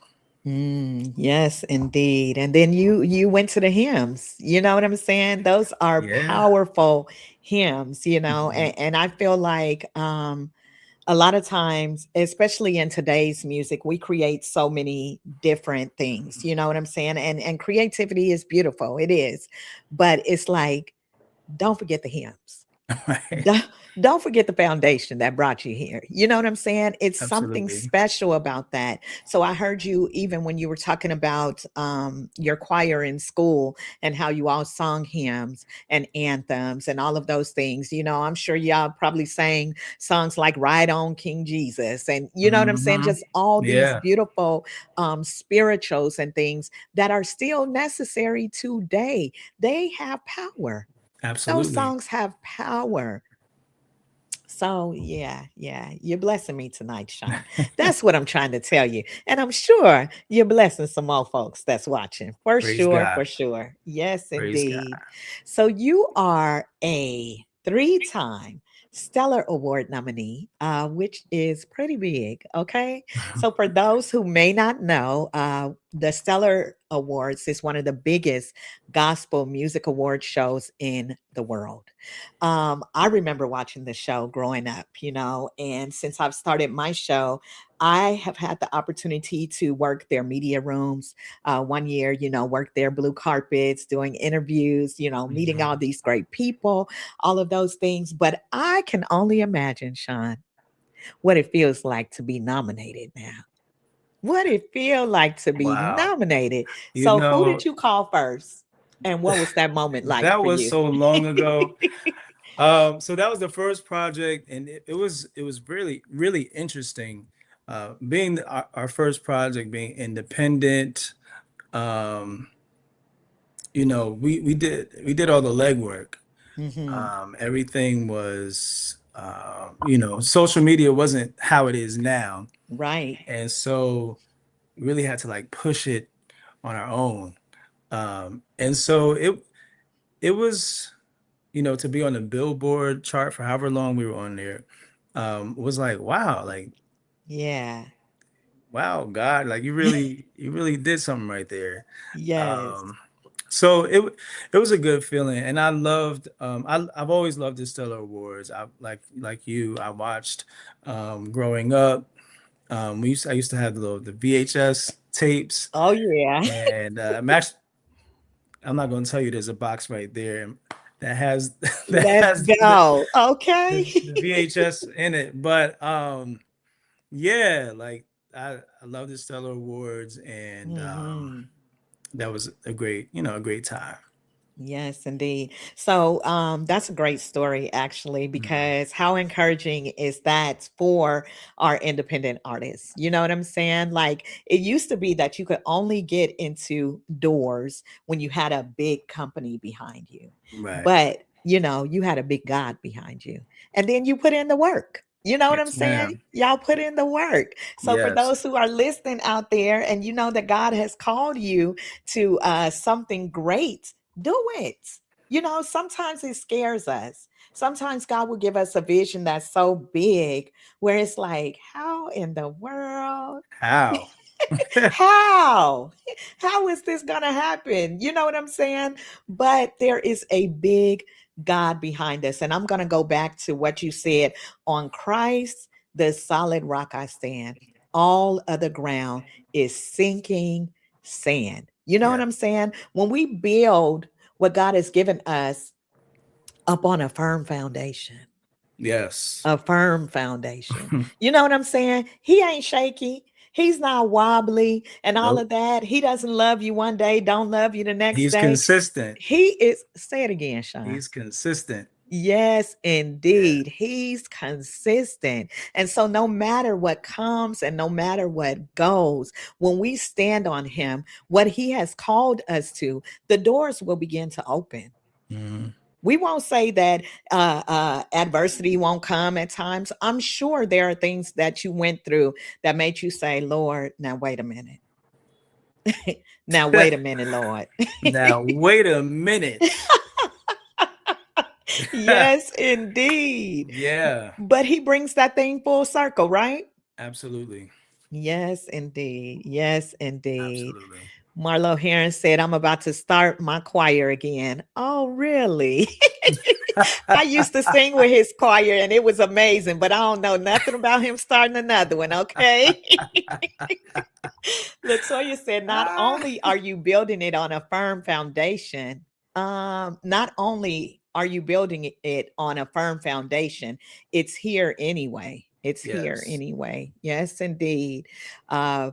Yes, indeed. And then you went to the hymns. You know what I'm saying? Those are Yeah. powerful hymns, Mhm. and I feel like a lot of times, especially in today's music, we create so many different things. You know what I'm saying? And creativity is beautiful. It is. But it's like, don't forget the hymns. Right. Don't, don't forget the foundation that brought you here. You know what I'm saying? It's something Absolutely. special about that. So I heard you even when you were talking about your choir in school and how you all sung hymns and anthems and all of those things. I'm sure y'all probably sang songs like Ride On King Jesus. And you know what I'm saying? Hmm. Just all these Yeah. beautiful spirituals and things that are still necessary today. They have power. Those Absolutely. songs have power. So yeah, you're blessing me tonight, Sean. That's what I'm trying to tell you. And I'm sure you're blessing some more folks that's watching. For Praise sure, God. for sure. Yes, Praise God. indeed. So you are a three-time Stellar Award nominee, which is pretty big. Okay. So for those who may not know, The Stellar Awards is one of the biggest gospel music award shows in the world. I remember watching the show growing up, and since I've started my show, I have had the opportunity to work their media rooms. One year, work their blue carpets, doing interviews, meeting all Mhm. these great people, all of those things. But I can only imagine, Sean, what it feels like to be nominated now. What it feel like to be Wow. nominated. You So who did know, you call first? And what was that moment like that for was you? so long ago. So that was the first project, and it was really really interesting, being our first project, being independent. Um, we did all the legwork. Hmm. Everything was, social media wasn't how it is now, Right. and so we really had to like push it on our own. And so it was, to be on the Billboard chart for however long we were on there, was like, wow, like, Yeah. wow, God, like you really did something right there. Yes. Um, so it was a good feeling, and I loved. I've always loved the Stellar Awards. I like you. I watched growing up. I used to have the VHS tapes, Oh yeah. and I'm not going to tell you there's a box right there that has that Let's has go. the, Okay. the VHS in it. But yeah, like I love the Stellar Awards, and Hmm. that was a great time. Yes, indeed. So that's a great story, actually, Mhm. because how encouraging is that for our independent artists? You know what I'm saying? Like it used to be that you could only get into doors when you had a big company behind you, Right. but you had a big God behind you, and then you put in the work. You know what I'm Yes, saying? ma'am. Y'all put in the work. So for Yes. those who are listening out there, and you know that God has called you to something great, do it. Sometimes it scares us. Sometimes God will give us a vision that's so big where it's like, how in the world? How? How? How is this going to happen? You know what I'm saying? But there is a big God behind us. And I'm going to go back to what you said on Christ, the solid rock I stand. All other ground is sinking sand. You know what Yeah. I'm saying? When we build what God has given us up on a firm foundation, Yes. a firm foundation. You know what I'm saying? He ain't shaky. He's not wobbly and all Nope. of that. He doesn't love you one day, don't love you the next He's day. consistent. He is, say it again, Sean. He's consistent. Yes, Yeah. indeed. He's consistent. And so, no matter what comes and no matter what goes, when we stand on Him, what He has called us to, the doors will begin to open. Mhm. We won't say that adversity won't come at times. I'm sure there are things that you went through that made you say, Lord, now wait a minute. Now wait a minute, Lord. Now, wait a minute. Yes, indeed. Yeah, But he brings that thing full circle, right? absolutely. Yes, indeed. Yes, indeed. Absolutely. Marlo Heron said, I'm about to start my choir again. Oh, really? I used to sing with his choir and it was amazing, but I don't know nothing about him starting another one, okay? Latoya said, not Ah, only are you building it on a firm foundation, not only are you building it on a firm foundation, it's here anyway. It's here yes. anyway. Yes, indeed. Uh,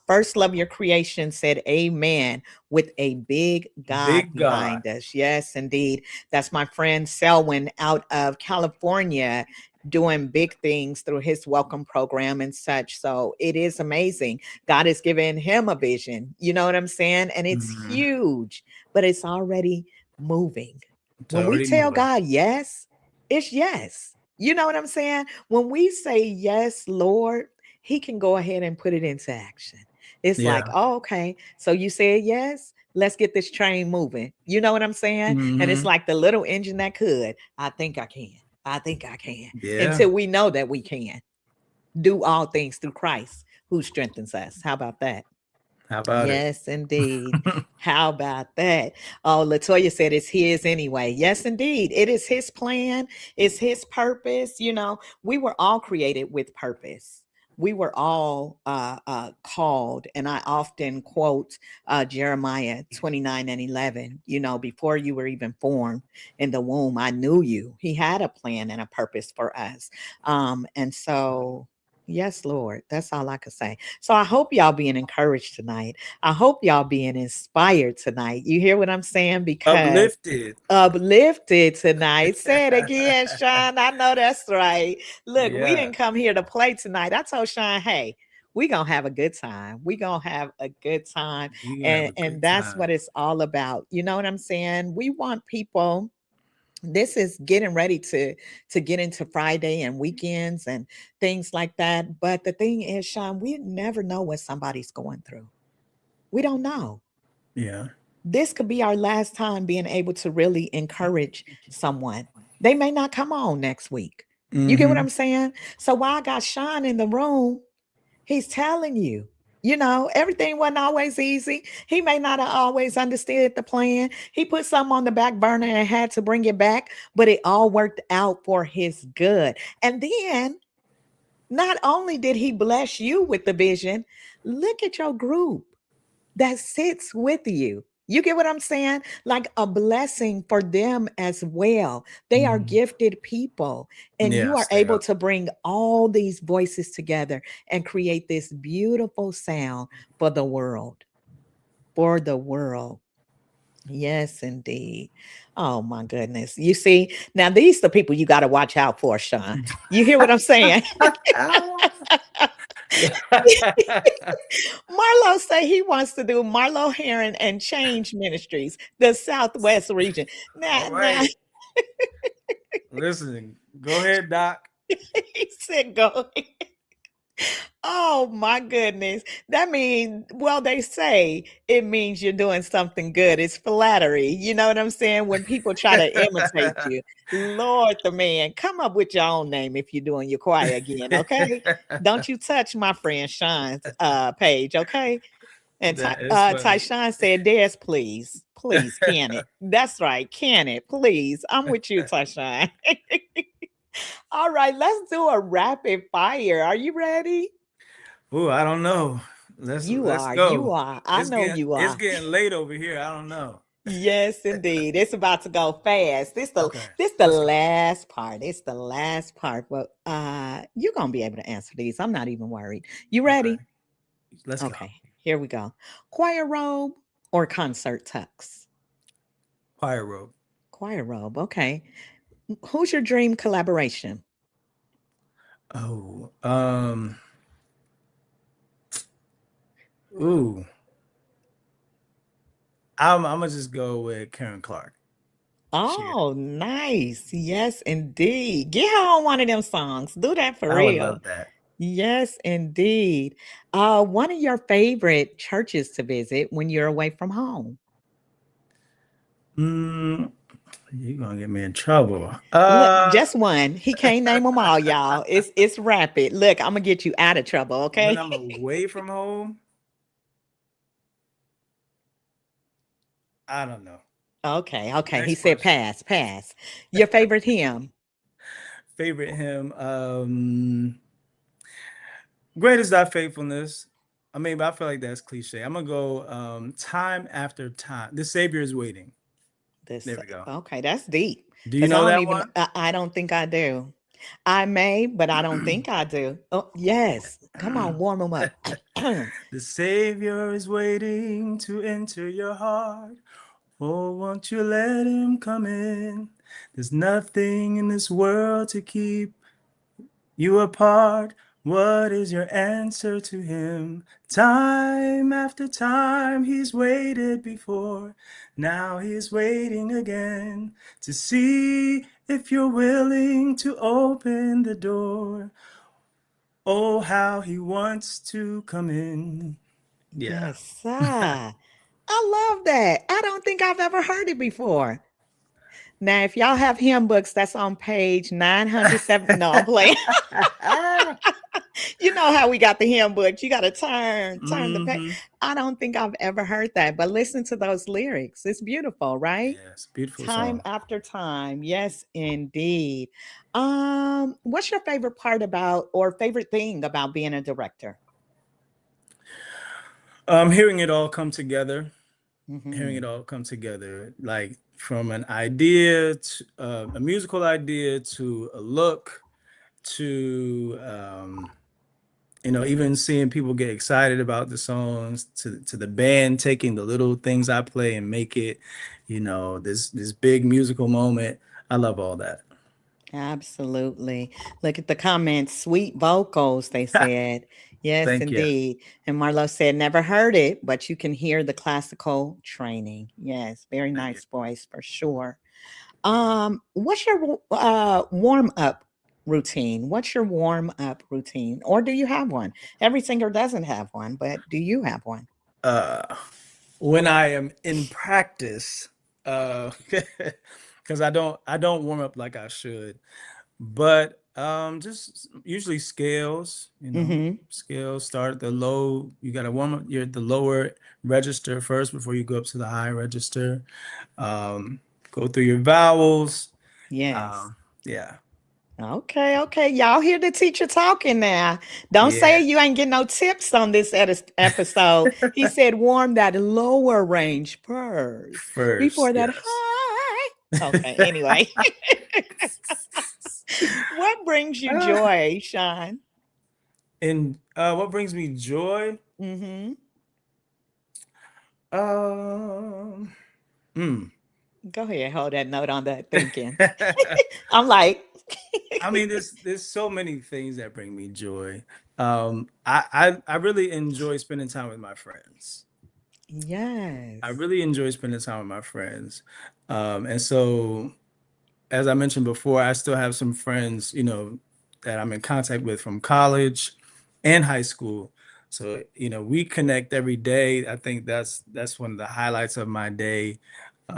First Love Your Creation said, Amen, with a big God Big God. behind us. Yes, indeed. That's my friend Selwyn out of California doing big things through his welcome program and such. So it is amazing. God has given him a vision. You know what I'm saying? And it's Mhm. huge, but it's already moving. It's When we already tell moving. God yes, it's yes. You know what I'm saying? When we say yes, Lord, he can go ahead and put it into action. It's like, Yeah. oh, okay. So you said yes. Let's get this train moving. You know what I'm saying? And it's Hmm. like the little engine that could. I think I can. I think I can. Yeah. Until we know that we can do all things through Christ who strengthens us. How about that? How about it? Yes, indeed. How about that? Oh, Latoya said it's his anyway. Yes, indeed. It is his plan, it's his purpose. You know, we were all created with purpose. We were all called, and I often quote Jeremiah 29:11. You know, before you were even formed in the womb, I knew you. He had a plan and a purpose for us. And so, yes, Lord, that's all I could say. So I hope y'all being encouraged tonight. I hope y'all being inspired tonight. You hear what I'm saying? Because Uplifted. uplifted tonight. Say it again, Sean. I know that's right. Look, we Yeah. didn't come here to play tonight. I told Sean, hey, we gonna have a good time. We gonna have a good time. You gonna have a And good that's what time. it's all about. You know what I'm saying? We want people. This is getting ready to get into Friday and weekends and things like that. But the thing is, Sean, we never know what somebody's going through. We don't know. Yeah. This could be our last time being able to really encourage someone. They may not come on next week. You get what Mm-hmm. I'm saying? So while I got Sean in the room, he's telling you, you know, everything wasn't always easy. He may not have always understood the plan. He put something on the back burner and had to bring it back, but it all worked out for his good. And then not only did he bless you with the vision, look at your group that sits with you. You get what I'm saying? Like a blessing for them as well. They are Mhm. gifted people, and you are Yes, they able are. to bring all these voices together and create this beautiful sound for the world. For the world. Yes, indeed. Oh my goodness. You see, now these are the people you got to watch out for, Sean. You hear what I'm saying? Marlo say he wants to do Marlo Heron and Change Ministries, the Southwest region. All Now, right. Listen, go ahead, Doc. he said, go ahead. Oh my goodness. That means, well, they say it means you're doing something good. It's flattery. You know what I'm saying? When people try to imitate you, Lord, the man, come up with your own name if you're doing your choir again, okay? Don't you touch my friend Sean's page, okay? And That is funny. Tyshawn said, Des, please, please, can it? That's right, can it? Please. I'm with you, Tyshawn. All right, let's do a rapid fire. Are you ready? Oh, I don't know. Let's You let's are. You go. are. I know you It's are. getting late over here. I don't know. Yes, indeed. It's about to go fast. Okay, This the let's go. last part. It's the last part. But you're gonna be able to answer these. I'm not even worried. You Okay, ready? let's go. Okay, here we go. Choir robe or concert tux? Choir robe. Choir robe. Okay. Who's your dream collaboration? Oh, ooh. I'm gonna just go with Karen Clark. She, Oh, nice. Yes, indeed. Get her on one of them songs. Do that for I would real. love that. Yes, indeed. One of your favorite churches to visit when you're away from home. Mm, you're gonna get me in trouble. Look, just one. He can't name them all, y'all. It's rapid. Look, I'm gonna get you out of trouble, When okay? I'm away from home, I don't know. Okay, okay. He Next said question. pass, pass. Your favorite hymn. Favorite hymn. Great is thy faithfulness. I mean, but I feel like that's cliche. I'm gonna go time after time. The Savior is waiting. This There we go. okay, that's deep. Do you Because I know don't that even one? I don't think I do. I may, but I don't think I do. Oh, yes. Come on, warm them up. The Savior is waiting to enter your heart. Oh, won't you let him come in? There's nothing in this world to keep you apart. What is your answer to him? Time after time he's waited before. Now he's waiting again to see if you're willing to open the door. Oh, how he wants to come in. Yeah. Yes, sir. I love that. I don't think I've ever heard it before. Now, if y'all have hymn books, that's on page 907. No, I'm playing. You know how we got the hymn book. You got to turn the page. Hmm. I don't think I've ever heard that, but listen to those lyrics. It's beautiful, right? Yes, beautiful Time song. after time. Yes, indeed. What's your favorite part about or favorite thing about being a director? Hearing it all come together, hearing Hmm. it all come together, like from an idea to a musical idea to a look to even seeing people get excited about the songs to the band taking the little things I play and make it, this big musical moment. I love all that. Absolutely. Look at the comments. Sweet vocals, they said. Yes, Thank you. indeed. And Marlo said, never heard it, but you can hear the classical training. Yes, very Thank you. nice voice for sure. What's your warm up routine? What's your warm up routine? Or do you have one? Every singer doesn't have one, but do you have one? Uh, when I am in practice, uh, because I don't warm up like I should. But just usually scales, Mm-hmm. scales start the low. You got to warm up the lower register first before you go up to the high register. Go through your vowels. Yes. Um, yeah, Okay, okay. Y'all hear the teacher talking now. Don't say yeah. you ain't getting no tips on this episode. He said warm that lower range first before First, that yes. high. Okay, anyway. What brings you Uh, joy, Sean? and what brings me joy? Mm-hmm. Um, hmm. Go ahead, hold that note on that thinking. I'm like, I mean, there's so many things that bring me joy. I really enjoy spending time with my friends. I yes. really enjoy spending time with my friends. And so, as I mentioned before, I still have some friends, that I'm in contact with from college and high school. So, we connect every day. I think that's one of the highlights of my day,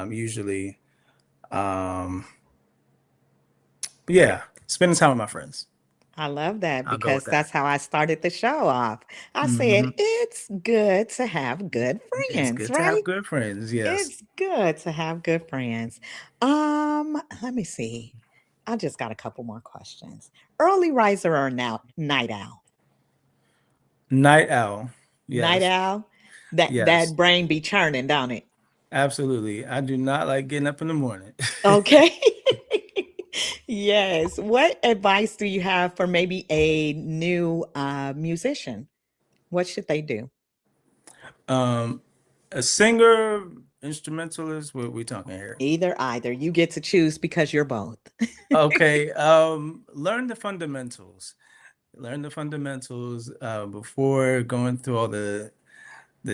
usually. Um, yeah, spending time with my friends. I love that I'll go with because that. that's how I started the show off. I said, Hmm. it's good to have good It's friends, good to have right? good friends. Yes. It's good to have good friends. Let me see. I just got a couple more questions. Early riser or now night owl? Night owl. Night Yes. owl. That Yes. brain be churning, don't it? Absolutely. I do not like getting up in the morning. Okay. Yes. What advice do you have for maybe a new musician? What should they do? um, a singer, instrumentalist, what we talking here? Either. You get to choose because you're both. Okay. Learn the fundamentals. Learn the fundamentals before going through all the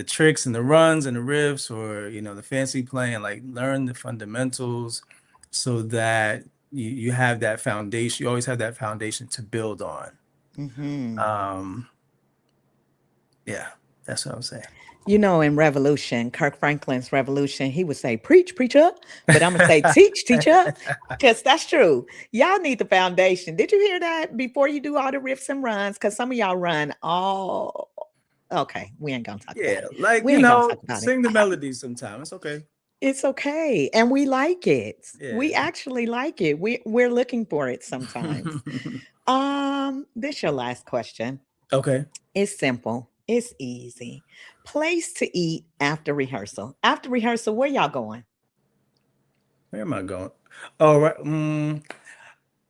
tricks and the runs and the riffs or the fancy playing. Like learn the fundamentals so that you have that foundation. You always have that foundation to build on. Hmm. Um, yeah, that's what I'm saying. In Revolution, Kirk Franklin's Revolution, he would say, preach, preacher, but I'm going to say, teach, teacher, because that's true. Y'all need the foundation. Did you hear that before you do all the riffs and runs? Because some of y'all run all. Okay, we ain't going to talk about Yeah, it. like We ain't going to talk about it. sing the melodies sometime. It's okay. It's okay. And we like it. We Yeah. actually like it. We're looking for it sometimes. This your last question. Okay. It's simple. It's easy. Place to eat after rehearsal. After rehearsal, where y'all going? Where am I going? Oh, right. I'm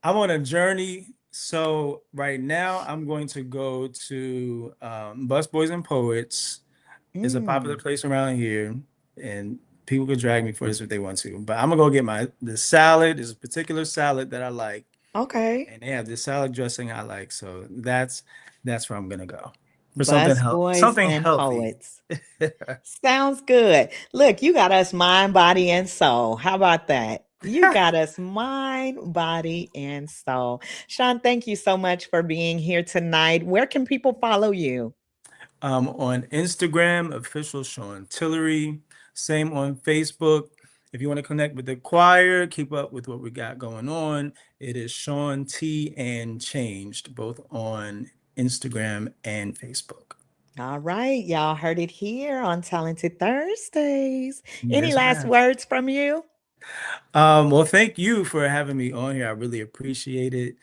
on a journey. So right now, I'm going to go to Bus Boys and Poets. It's a popular Mm, place around here, and people could drag me for this if they want to. But I'm gonna go get the salad. There's a particular salad that I like, okay. and they have this salad dressing I like. So that's where I'm gonna go for Bus boys something and healthy. poets. Sounds good. Look, you got us mind, body, and soul. How about that? You got us mind, body, and soul. Sean, thank you so much for being here tonight. Where can people follow you? On Instagram, official Sean Tillery. Same on Facebook. If you want to connect with the choir, keep up with what we got going on. It is Sean T and Changed, both on Instagram, and Facebook. All right. Y'all heard it here on Talented Thursdays. Any Yes, last ma'am. words from you? Well, thank you for having me on here. I really appreciate it.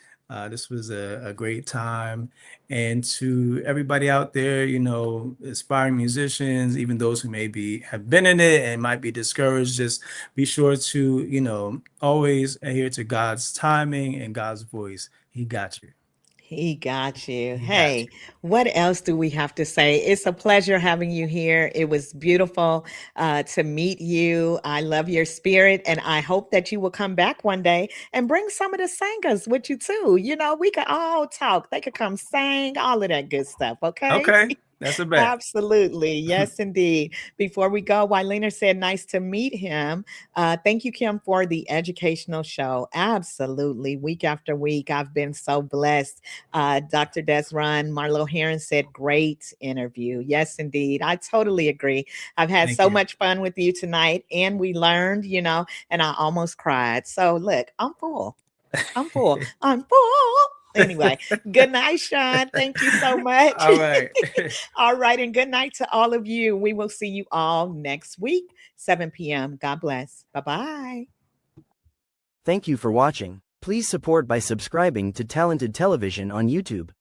This was a great time. And to everybody out there, aspiring musicians, even those who maybe have been in it and might be discouraged, just be sure to, always adhere to God's timing and God's voice. He got you. He got you. He got Hey, you. what else do we have to say? It's a pleasure having you here. It was beautiful to meet you. I love your spirit, and I hope that you will come back one day and bring some of the singers with you too. We could all talk. They could come sing, all of that good stuff. Okay. Okay, that's a bet. Absolutely. Yes, indeed. Before we go, Wylena said, nice to meet him. Thank you, Kim, for the educational show. Absolutely. Week after week, I've been so blessed. Dr. Desron, Marlo Heron said, great interview. Yes, indeed. I totally agree. I've had Thank so you. much fun with you tonight, and we learned, and I almost cried. So look, I'm full. I'm full. I'm full. Anyway, good night, Sean. Thank you so much. All right. All right. And good night to all of you. We will see you all next week, 7 p.m. God bless. Bye-bye. Thank you for watching. Please support by subscribing to Talented Television on YouTube.